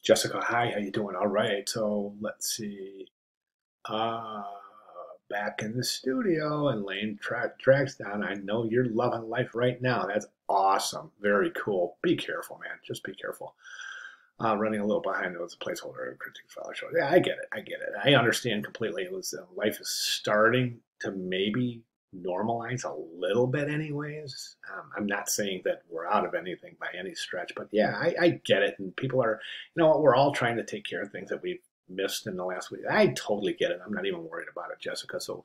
Jessica, hi, how you doing? All right, so let's see. Uh, Back in the studio and laying tracks down. I know you're loving life right now. That's awesome. Very cool. Be careful, man. Just be careful. Running a little behind was a placeholder critique file show. Yeah, I get it. I get it. I understand completely. It was life is starting to maybe normalize a little bit, anyways. I'm not saying that we're out of anything by any stretch, but yeah, I get it. And people are, you know what, we're all trying to take care of things that we've missed in the last week. I totally get it. I'm not even worried about it, Jessica. So,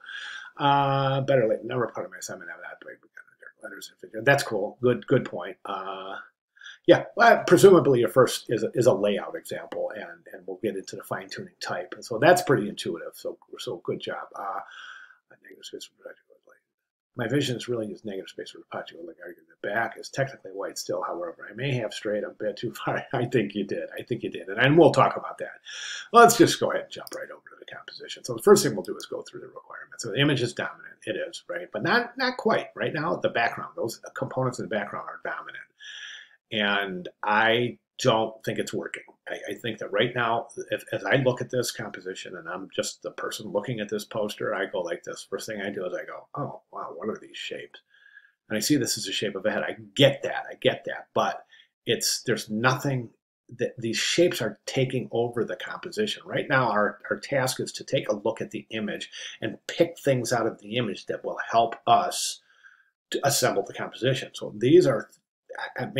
better late, never part of my assignment. Have that break. Letters. That's cool. Good point. Yeah, well, presumably your first is a layout example, and we'll get into the fine tuning type, and so that's pretty intuitive. So good job. Negative space for my vision is really use negative space for Apache. Like the back is technically white still. However, I may have strayed a bit too far. I think you did. I think you did, and we'll talk about that. Let's just go ahead and jump right over to the composition. So the first thing we'll do is go through the requirements. So the image is dominant. It is, right, but not quite. Right now, the background, those components in the background are dominant. And I don't think it's working. I think that right now, as I look at this composition and I'm just the person looking at this poster, I go like this. First thing I do is I go, oh, wow, what are these shapes? And I see this as a shape of a head. I get that. But there's nothing that these shapes are taking over the composition. Right now, our task is to take a look at the image and pick things out of the image that will help us to assemble the composition. So these are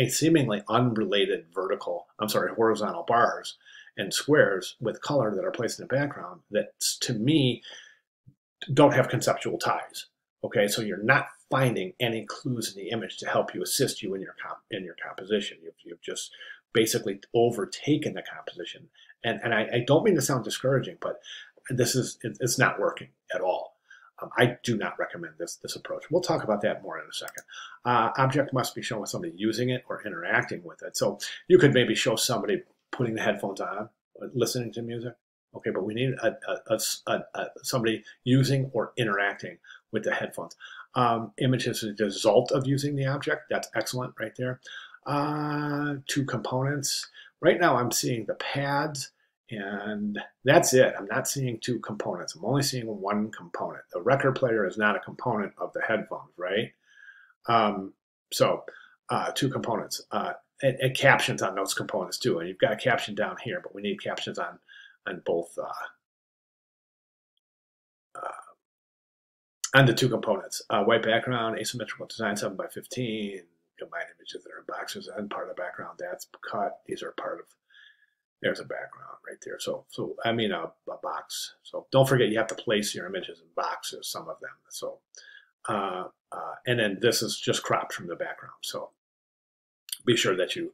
seemingly unrelated horizontal bars and squares with color that are placed in the background that, to me, don't have conceptual ties. Okay, so you're not finding any clues in the image to help you assist you in your composition. You've just basically overtaken the composition, and I don't mean to sound discouraging, but it's not working at all. I do not recommend this approach. We'll talk about that more in a second. Object must be shown with somebody using it or interacting with it. So you could maybe show somebody putting the headphones on, listening to music. Okay, but we need somebody using or interacting with the headphones. Image is the result of using the object. That's excellent right there. Two components. Right now I'm seeing the pads, and that's it. I'm not seeing two components. I'm only seeing one component. The record player is not a component of the headphones, right? Two components. And captions on those components too. And you've got a caption down here, but we need captions on both on the two components. White background, asymmetrical design, 7x15. Combine images that are in boxes and part of the background. That's cut. These are part of. There's a background right there. So I mean a box. So don't forget you have to place your images in boxes, some of them. So and then this is just cropped from the background. So be sure that you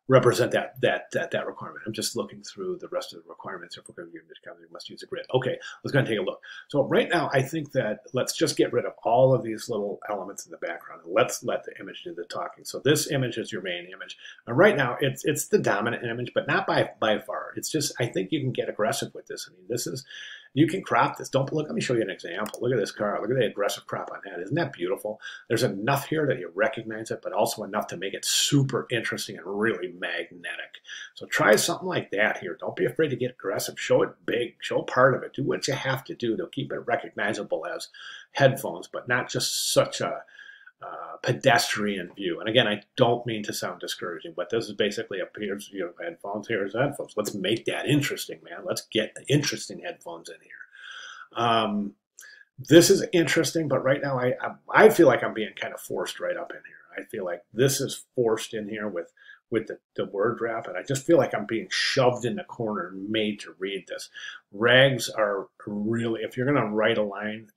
represent that requirement. I'm just looking through the rest of the requirements. If we're going to give this counter, we must use a grid. Okay, let's go and take a look. So right now, I think that let's just get rid of all of these little elements in the background and let's let the image do the talking. So this image is your main image. And right now, it's the dominant image, but not by far. It's just, I think you can get aggressive with this. I mean, you can crop this. Let me show you an example. Look at this car. Look at the aggressive crop on that. Isn't that beautiful? There's enough here that you recognize it, but also enough to make it super interesting and really magnetic. So try something like that here. Don't be afraid to get aggressive. Show it big. Show part of it. Do what you have to do to keep it recognizable as headphones, but not just such a pedestrian view. And again, I don't mean to sound discouraging, but this is basically here's headphones, here's headphones. Let's make that interesting, man. Let's get interesting headphones in here. This is interesting, but right now I feel like I'm being kind of forced right up in here. I feel like this is forced in here with the word wrap, and I just feel like I'm being shoved in the corner and made to read this. Rags are really, if you're going to write a line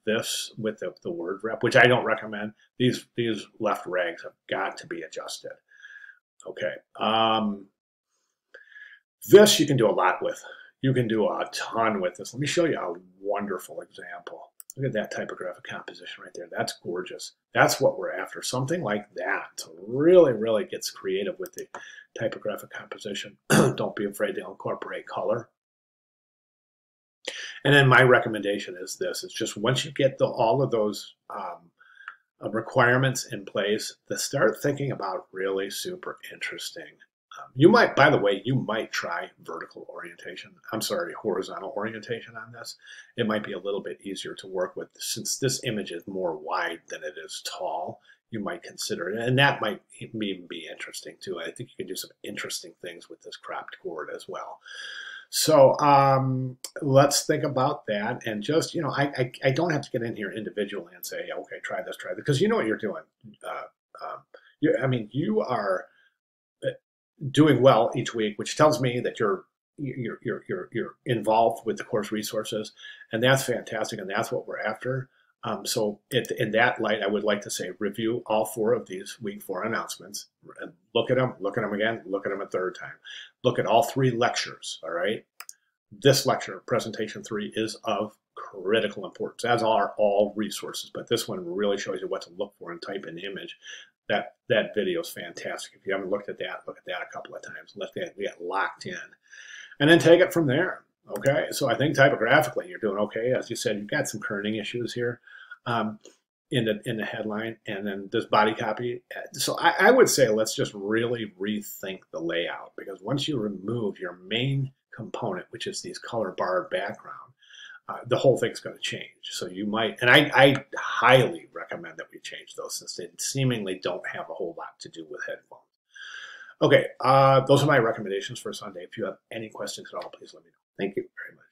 this with the word wrap, which I don't recommend, these left rags have got to be adjusted. Okay. This you can do a lot with. You can do a ton with this. Let me show you a wonderful example. Look at that typographic composition right there. That's gorgeous. That's what we're after. Something like that. So really, really gets creative with the typographic composition. Don't be afraid to incorporate color. And then my recommendation is this. It's just once you get all of those requirements in place that start thinking about really super interesting. You might, by the way, you might try vertical orientation. I'm sorry, horizontal orientation on this. It might be a little bit easier to work with since this image is more wide than it is tall. You might consider it, and that might even be interesting too. I think you can do some interesting things with this cropped gourd as well. So let's think about that, and just I don't have to get in here individually and say, okay, try this, because you know what you're doing. I mean, you are doing well each week, which tells me that you're involved with the course resources, and that's fantastic, and that's what we're after. So in that light, I would like to say review all 4 of these week 4 announcements, and look at them again, look at them a third time. Look at all 3 lectures, all right? This lecture, presentation 3, is of critical importance, as are all resources, but this one really shows you what to look for and type in the image. That video is fantastic. If you haven't looked at that, look at that a couple of times. Let that get locked in. And then take it from there. Okay, so I think typographically you're doing okay. As you said, you've got some kerning issues here in the headline, and then this body copy. So I would say let's just really rethink the layout, because once you remove your main component, which is these color bar background, the whole thing's going to change. So you might, and I highly recommend that we change those, since they seemingly don't have a whole lot to do with headphones. Okay, those are my recommendations for Sunday. If you have any questions at all, please let me know. Thank you very much.